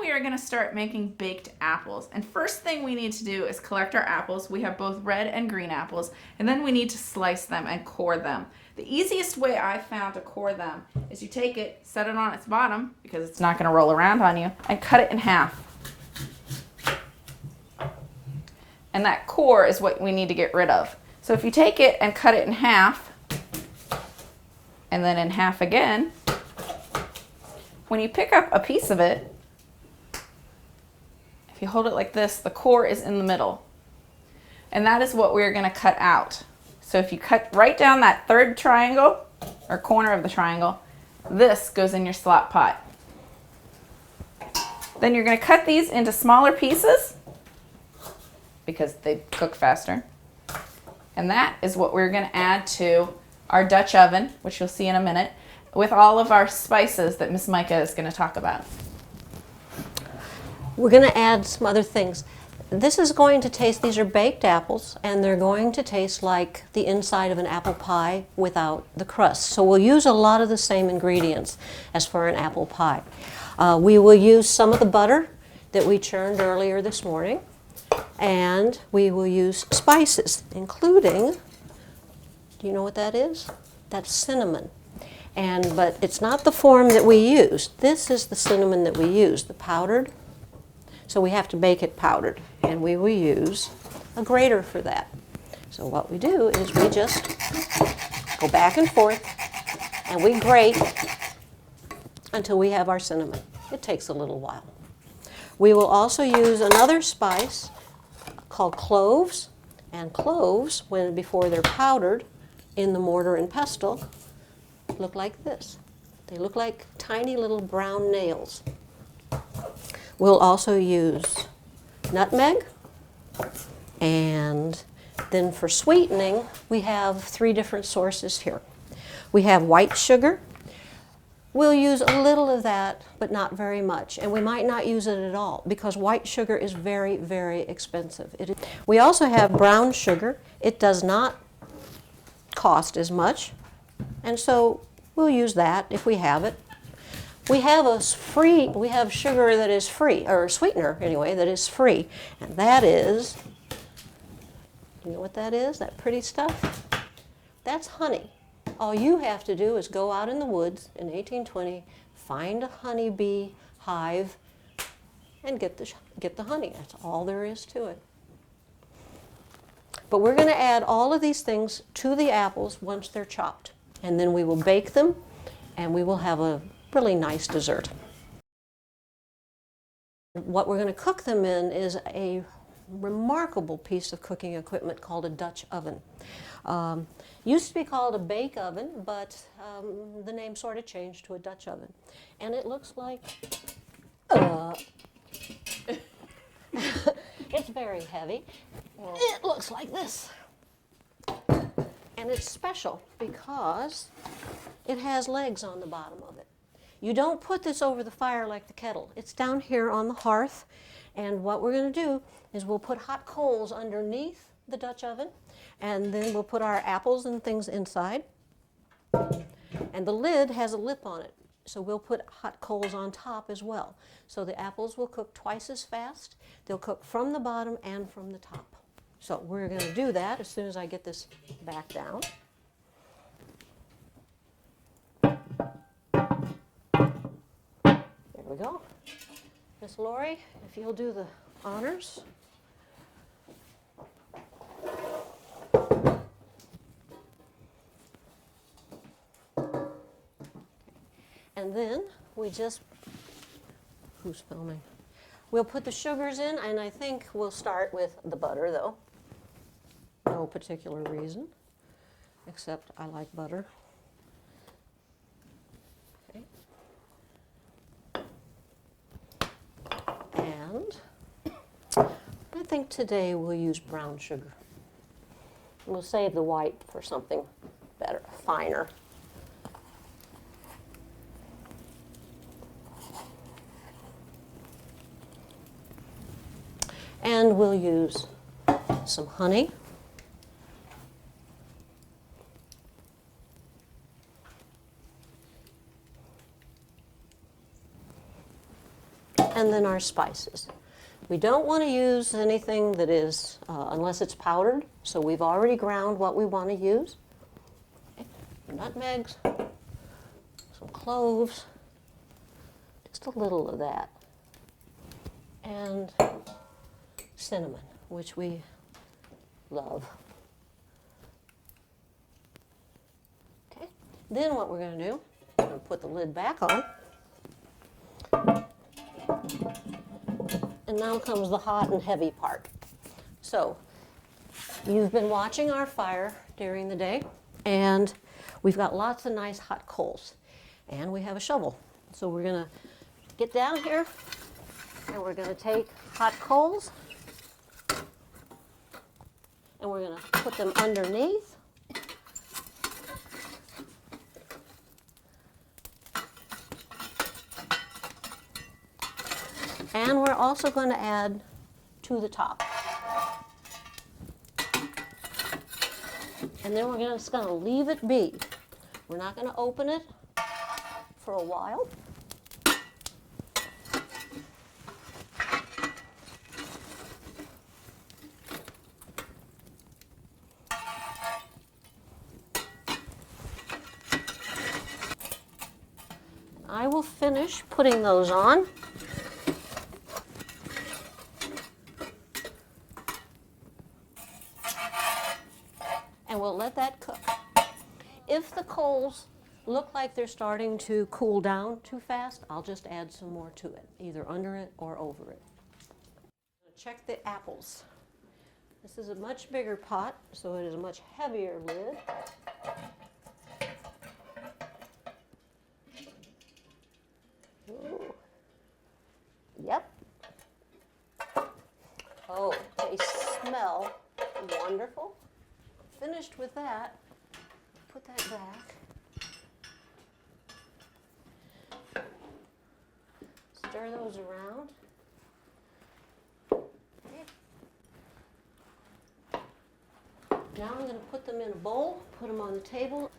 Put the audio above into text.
we are going to start making baked apples. And first thing we need to do is collect our apples. We have both red and green apples, and then we need to slice them and core them. The easiest way I found to core them is you take it, set it on its bottom, because it's not going to roll around on you, and cut it in half. And that core is what we need to get rid of. So if you take it and cut it in half, and then in half again, when you pick up a piece of it, if you hold it like this, the core is in the middle. And that is what we're going to cut out. So if you cut right down that third triangle, or corner of the triangle, this goes in your slop pot. Then you're going to cut these into smaller pieces because they cook faster. And that is what we're going to add to our Dutch oven, which you'll see in a minute, with all of our spices that Miss Micah is going to talk about. We're going to add some other things. This is going to taste, these are baked apples, and they're going to taste like the inside of an apple pie without the crust. So we'll use a lot of the same ingredients as for an apple pie. We will use some of the butter that we churned earlier this morning, and we will use spices, including, do you know what that is? That's cinnamon. But it's not the form that we use. This is the cinnamon that we use, the powdered. So we have to bake it powdered, and we will use a grater for that. So what we do is we just go back and forth, and we grate until we have our cinnamon. It takes a little while. We will also use another spice called cloves, and cloves, before they're powdered in the mortar and pestle, look like this. They look like tiny little brown nails. We'll also use nutmeg, and then for sweetening, we have 3 different sources here. We have white sugar. We'll use a little of that, but not very much, and we might not use it at all because white sugar is very, very expensive. We also have brown sugar. It does not cost as much, and so we'll use that if we have it. We have sugar that is free, or sweetener anyway, that is free, and that is, you know what that is, that pretty stuff? That's honey. All you have to do is go out in the woods in 1820, find a honeybee hive, and get the honey. That's all there is to it. But we're going to add all of these things to the apples once they're chopped, and then we will bake them, and we will have a really nice dessert. What we're going to cook them in is a remarkable piece of cooking equipment called a Dutch oven. Used to be called a bake oven, but the name sort of changed to a Dutch oven. And it looks like, it's very heavy. It looks like this. And it's special because it has legs on the bottom of it. You don't put this over the fire like the kettle. It's down here on the hearth, and what we're going to do is we'll put hot coals underneath the Dutch oven, and then we'll put our apples and things inside. And the lid has a lip on it, so we'll put hot coals on top as well. So the apples will cook twice as fast. They'll cook from the bottom and from the top. So we're going to do that as soon as I get this back down. There we go. Miss Lori, if you'll do the honors. And then we just, who's filming? We'll put the sugars in, and I think we'll start with the butter, though. No particular reason, except I like butter. Okay. And I think today we'll use brown sugar. We'll save the white for something better, finer. And we'll use some honey. and then our spices. We don't want to use anything that is, unless it's powdered, so we've already ground what we want to use. Okay. Nutmegs, some cloves, just a little of that, and cinnamon, which we love. Okay, then what we're going to do, we're going to put the lid back on. And now comes the hot and heavy part. So, you've been watching our fire during the day, and we've got lots of nice hot coals. And we have a shovel. So we're going to get down here, and we're going to take hot coals, and we're going to put them underneath. And we're also going to add to the top. And then we're just going to leave it be. We're not going to open it for a while. I will finish putting those on. And we'll let that cook. If the coals look like they're starting to cool down too fast, I'll just add some more to it, either under it or over it. Check the apples. This is a much bigger pot, so it is a much heavier lid. Ooh. Yep. Oh, they smell wonderful. Finished with that, put that back. Stir those around. Okay. Now I'm going to put them in a bowl, put them on the table.